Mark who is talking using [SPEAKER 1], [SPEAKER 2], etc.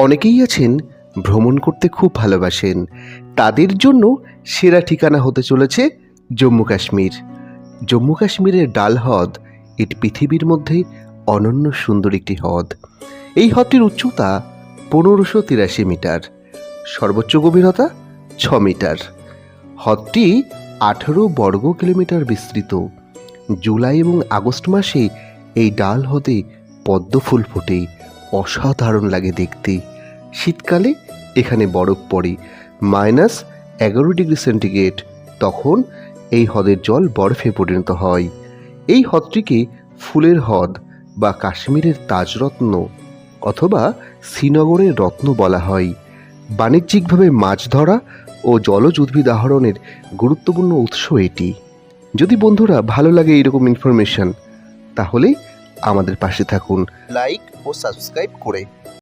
[SPEAKER 1] অনেকেই আছেন ভ্রমণ করতে খুব ভালোবাসেন, তাদের জন্য সেরা ঠিকানা হতে চলেছে জম্মু কাশ্মীর। জম্মু কাশ্মীরের ডাল হ্রদ এটি পৃথিবীর মধ্যে অনন্য সুন্দর একটি হ্রদ। এই হ্রদটির উচ্চতা 1583 মিটার, সর্বোচ্চ গভীরতা 6 মিটার। হ্রদটি 18 বর্গ কিলোমিটার বিস্তৃত। জুলাই এবং আগস্ট মাসে এই ডাল হ্রদে পদ্ম ফুল ফোটে, অসাধারণ লাগে দেখতে। শীতকালে এখানে বরফ পড়ে -11 ডিগ্রি সেন্টিগ্রেড, তখন এই হ্রদের জল বরফে পরিণত হয়। এই হ্রদটিকে ফুলের হ্রদ বা কাশ্মীরের তাজরত্ন অথবা শ্রীনগরের রত্ন বলা হয়। বাণিজ্যিকভাবে মাছ ধরা ও জলজ উদ্ভিদ আহরণের গুরুত্বপূর্ণ উৎস এটি। যদি বন্ধুরা ভালো লাগে এইরকম ইনফরমেশন, তাহলে আমাদের পাশে থাকুন লাইক ও সাবস্ক্রাইব করে।